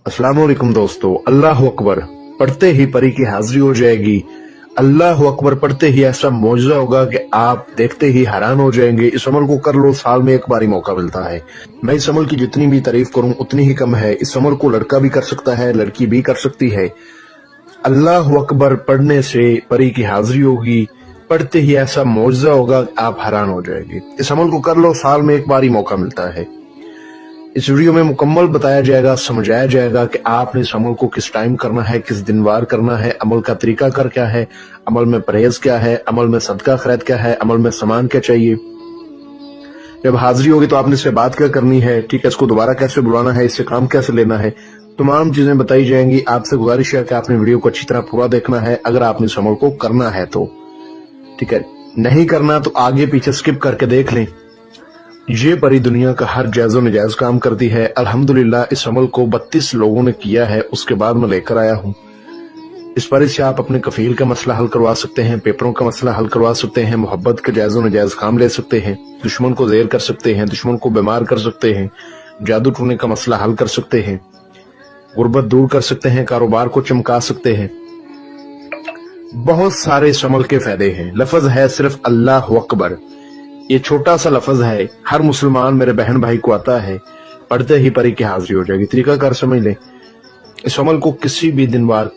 अस्सलाम वालेकुम दोस्तों। अल्लाह अकबर पढ़ते ही परी की हाजिरी हो जाएगी। अल्लाह अकबर पढ़ते ही ऐसा मौजज़ा होगा कि आप देखते ही हैरान हो जाएंगे। इस अमल को कर लो, साल में एक बार ही मौका मिलता है। मैं इस अमल की जितनी भी तारीफ करूं उतनी ही कम है। इस अमल को लड़का भी कर सकता है, लड़की भी कर सकती है। अल्लाह अकबर पढ़ने से परी की हाजिरी होगी, पढ़ते ही ऐसा मौजज़ा होगा आप हैरान हो जाएंगे। इस अमल को कर लो, साल में एक बार ही मौका मिलता है। इस वीडियो में मुकम्मल बताया जाएगा, समझाया जाएगा कि आपने इस अमल को किस टाइम करना है, किस दिन वार करना है, अमल का तरीका कर क्या है, अमल में परहेज क्या है, अमल में सदका खैरत क्या है, अमल में सामान क्या चाहिए। जब हाजिरी होगी तो आपने इससे बात क्या करनी है, ठीक है, इसको दोबारा कैसे बुलाना है, इससे काम कैसे लेना है, तमाम चीजें बताई जाएंगी। आपसे गुजारिश है कि आपने वीडियो को अच्छी तरह पूरा देखना है अगर आपने इस अमल को करना है तो, ठीक है। नहीं करना तो आगे पीछे स्किप करके देख लें। ये परी दुनिया का हर जायज़ व नजायज काम करती है। अल्हम्दुलिल्लाह इस अमल को 32 लोगों ने किया है, उसके बाद मैं लेकर आया हूँ। इस परी से आप अपने कफील का मसला हल करवा सकते हैं, पेपरों का मसला हल करवा सकते हैं, मोहब्बत के जायज़ व नजायज काम ले सकते हैं, दुश्मन को ज़ेर कर सकते हैं, दुश्मन को बीमार कर सकते हैं, जादू टूने का मसला हल कर सकते हैं, गुर्बत दूर कर सकते हैं, कारोबार को चमका सकते हैं। बहुत सारे इस अमल के फायदे हैं। लफ्ज है सिर्फ अल्लाह अकबर। ये छोटा सा लफ्ज है, हर मुसलमान मेरे बहन भाई को आता है, पढ़ते ही परी की हाजिरी हो जाएगी। तरीका कार समझ ले। इस अमल को किसी भी दिन बार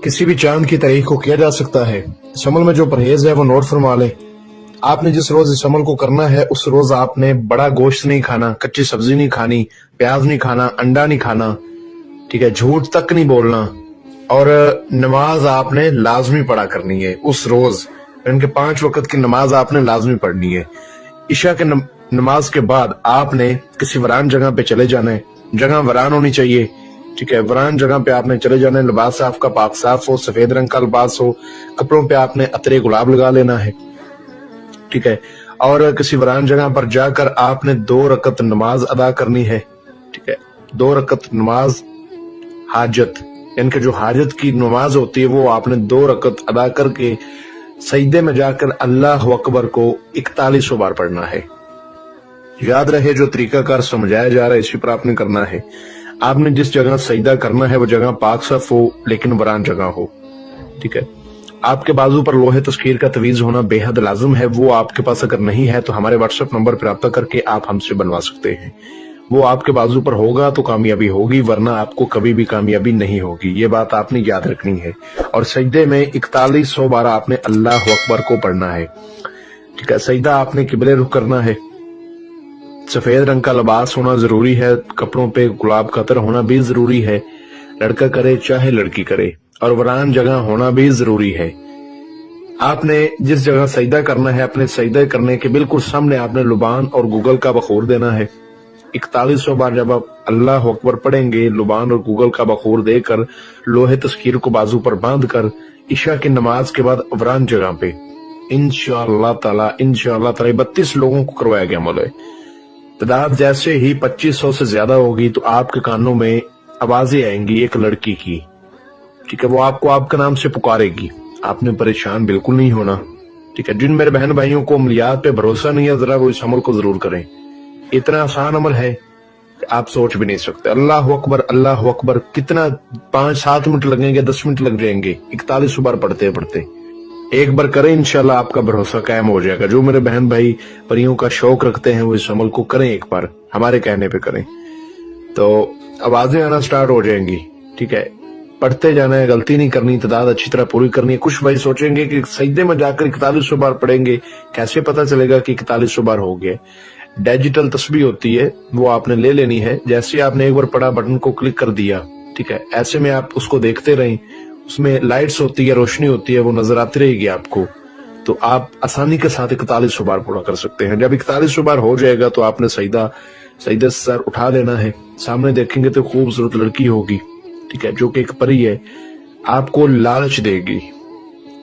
किसी भी चांद की तारीख को किया जा सकता है। इस अमल में जो परहेज है वो नोट फरमा ले। आपने जिस रोज इस अमल को करना है उस रोज आपने बड़ा गोश्त नहीं खाना, कच्ची सब्जी नहीं खानी, प्याज नहीं खाना, अंडा नहीं खाना, ठीक है, झूठ तक नहीं बोलना, और नमाज आपने लाजमी पढ़ा करनी है उस रोज। इनके 5 वक्त की नमाज आपने लाजमी पढ़नी है। इशा के नमाज के बाद आपने किसी वरान जगह पे चले जाना है। जगह वरान होनी चाहिए, ठीक है, वरान जगह पे आपने चले जाना है। लिबास आपका पाक साफ हो, सफेद रंग का लिबास हो, कपड़ों पे आपने अतरे गुलाब लगा लेना है, ठीक है, और किसी वरान जगह पर जाकर आपने 2 रकत नमाज अदा करनी है, ठीक है। 2 रकत नमाज हाजत, इनके जो हाजत की नमाज होती है वो आपने 2 रकत अदा करके सजदे में जाकर अल्लाह अकबर को 4100 बार पढ़ना है। याद रहे जो तरीकाकार समझाया जा रहा है इसी पर आपने करना है। आपने जिस जगह सजदा करना है वो जगह पाक साफ हो लेकिन वरान जगह हो, ठीक है। आपके बाजू पर लोहे तस्कीर का तवीज होना बेहद लाजिम है। वो आपके पास अगर नहीं है तो हमारे व्हाट्सएप नंबर पर रब्ता करके आप हमसे बनवा सकते हैं। वो आपके बाजू पर होगा तो कामयाबी होगी, वरना आपको कभी भी कामयाबी नहीं होगी। ये बात आपने याद रखनी है। और सजदे में 4100 बार आपने अल्लाह अकबर को पढ़ना है, ठीक है। सजदा आपने किबले रुख करना है। सफेद रंग का लिबास होना जरूरी है, कपड़ों पे गुलाब का अतर होना भी जरूरी है, लड़का करे चाहे लड़की करे, और वरान जगह होना भी जरूरी है। आपने जिस जगह सजदा करना है अपने सजदा करने के बिल्कुल सामने आपने लुबान और गूगल का बखूर देना है। 4100 बार जब आप अल्लाह अकबर पढ़ेंगे, लुबान और गूगल का बखूर देकर लोहे तस्कीर को बाजू पर बांध कर इशा की नमाज के बाद वरान जगह पे इंशाअल्लाह ताला 32 लोगों को करवाया गया अमल है। तादाद जैसे ही 2500 से ज्यादा होगी तो आपके कानों में आवाजें आएंगी एक लड़की की, ठीक है, वो आपको आपके नाम से पुकारेगी। आपने परेशान बिल्कुल नहीं होना, ठीक है। जिन मेरे बहन भाइयों को अमलियात पे भरोसा नहीं है जरा वो इस अमल को जरूर करें। इतना आसान अमल है कि आप सोच भी नहीं सकते। अल्लाह अकबर कितना 5-7 मिनट लगेंगे, 10 मिनट लग जाएंगे 4100 बार पढ़ते पढ़ते। एक बार करें, इंशाल्लाह आपका भरोसा कायम हो जाएगा। जो मेरे बहन भाई परियों का शौक रखते हैं वो इस अमल को करें, एक बार हमारे कहने पे करें तो आवाजें आना स्टार्ट हो जाएंगी, ठीक है। पढ़ते जाना है, गलती नहीं करनी, तादाद अच्छी तरह पूरी करनी है। कुछ भाई सोचेंगे कि सजदे में जाकर 4100 बार पढ़ेंगे, कैसे पता चलेगा कि 4100 बार हो गया। डिजिटल तस्बीह होती है वो आपने ले लेनी है। जैसे आपने एक बार पढ़ा बटन को क्लिक कर दिया, ठीक है, ऐसे में आप उसको देखते रहें। उसमें लाइट्स होती है, रोशनी होती है, वो नजर आती रहेगी आपको, तो आप आसानी के साथ 4100 बार पूरा कर सकते हैं। जब 4100 बार हो जाएगा तो आपने सजदे से सर उठा लेना है। सामने देखेंगे तो खूबसूरत लड़की होगी, ठीक है, जो कि एक परी है, आपको लालच देगी,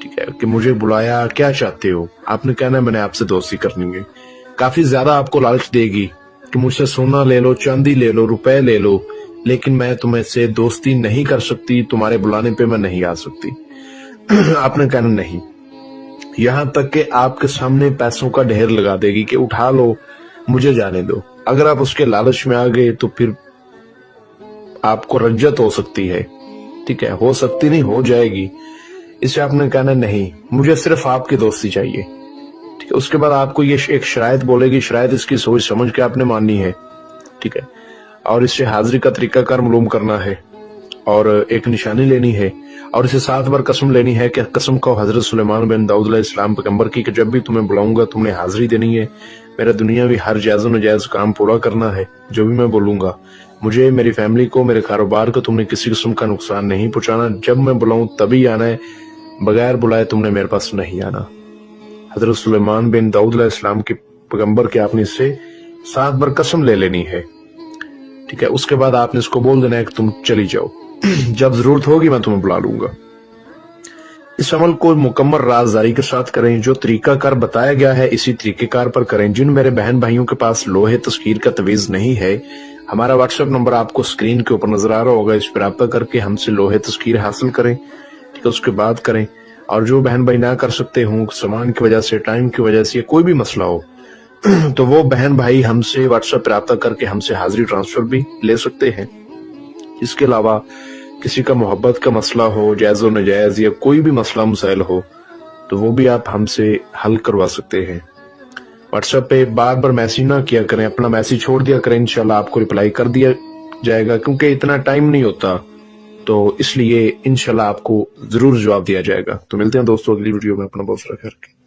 ठीक है, कि मुझे बुलाया, क्या चाहते हो। आपने कहना है मैंने आपसे दोस्ती करनी है। काफी ज्यादा आपको लालच देगी कि मुझसे सोना ले लो, चांदी ले लो, रुपए ले लो, लेकिन मैं तुम्हें से दोस्ती नहीं कर सकती, तुम्हारे बुलाने पे मैं नहीं आ सकती। आपने कहना नहीं। यहां तक कि आपके सामने पैसों का ढेर लगा देगी कि उठा लो, मुझे जाने दो। अगर आप उसके लालच में आ गए तो फिर آپ کو رجت ہو سکتی ہے، ٹھیک ہے، ہو سکتی نہیں، ہو جائے گی. اسے آپ نے کہنا نہیں مجھے صرف آپ کی دوستی چاہیے، ٹھیک ہے. اس کے بعد آپ کو یہ ایک شرائط بولے گی، شرائط اس کی سوچ سمجھ کے آپ نے ماننی ہے، ٹھیک ہے. اور اس سے حاضری کا طریقہ کار معلوم کرنا ہے اور ایک نشانی لینی ہے اور اسے 7 بار قسم لینی ہے کہ قسم کو حضرت سلیمان بن داؤد علیہ السلام پیغمبر کی کہ جب بھی تمہیں بلاؤں گا تم نے حاضری دینی ہے، میرا دنیاوی ہر جائز و ناجائز کام پورا کرنا ہے، جو بھی میں بولوں گا مجھے، میری فیملی کو، میرے کاروبار کو تم نے کسی قسم کا نقصان نہیں پہنچانا، جب میں بلاؤں تبھی آنا ہے، بغیر بلائے تم نے میرے پاس نہیں آنا. حضرت سلیمان بن داؤد علیہ السلام کے پیغمبر کے آپ نے اس سے 7 بار قسم لے لینی ہے، ٹھیک ہے. اس کے بعد آپ نے اس کو بول دینا ہے کہ تم چلی جاؤ، جب ضرورت ہوگی میں تمہیں بلا لوں گا. اس عمل کو مکمل رازداری کے ساتھ کریں، جو طریقہ کار بتایا گیا ہے اسی طریقہ کار پر کریں. جن میرے بہن بھائیوں کے پاس لوہے تسخیر کا تویز نہیں ہے، ہمارا واٹس ایپ نمبر آپ کو اسکرین کے اوپر نظر آ رہا ہوگا، اس پر رابطہ کر کے ہم سے لوہے تسخیر حاصل کریں، ٹھیک ہے. اس کے بعد کریں. اور جو بہن بھائی نہ کر سکتے ہوں، سامان کی وجہ سے، ٹائم کی وجہ سے، کوئی بھی مسئلہ ہو، تو وہ بہن بھائی ہم سے واٹس ایپ پہ رابطہ کر کے ہم سے حاضری ٹرانسفر بھی لے سکتے ہیں. اس کے علاوہ کسی کا محبت کا مسئلہ ہو، جائز و ناجائز، یا کوئی بھی مسئلہ مسائل ہو تو وہ بھی آپ ہم سے حل کروا سکتے ہیں. واٹس ایپ پہ بار بار میسج نہ کیا کریں، اپنا میسج چھوڑ دیا کریں، انشاءاللہ آپ کو رپلائی کر دیا جائے گا، کیونکہ اتنا ٹائم نہیں ہوتا، تو اس لیے انشاءاللہ آپ کو ضرور جواب دیا جائے گا. تو ملتے ہیں دوستوں اگلی ویڈیو میں، اپنا بہت سارا خیال رکھیں.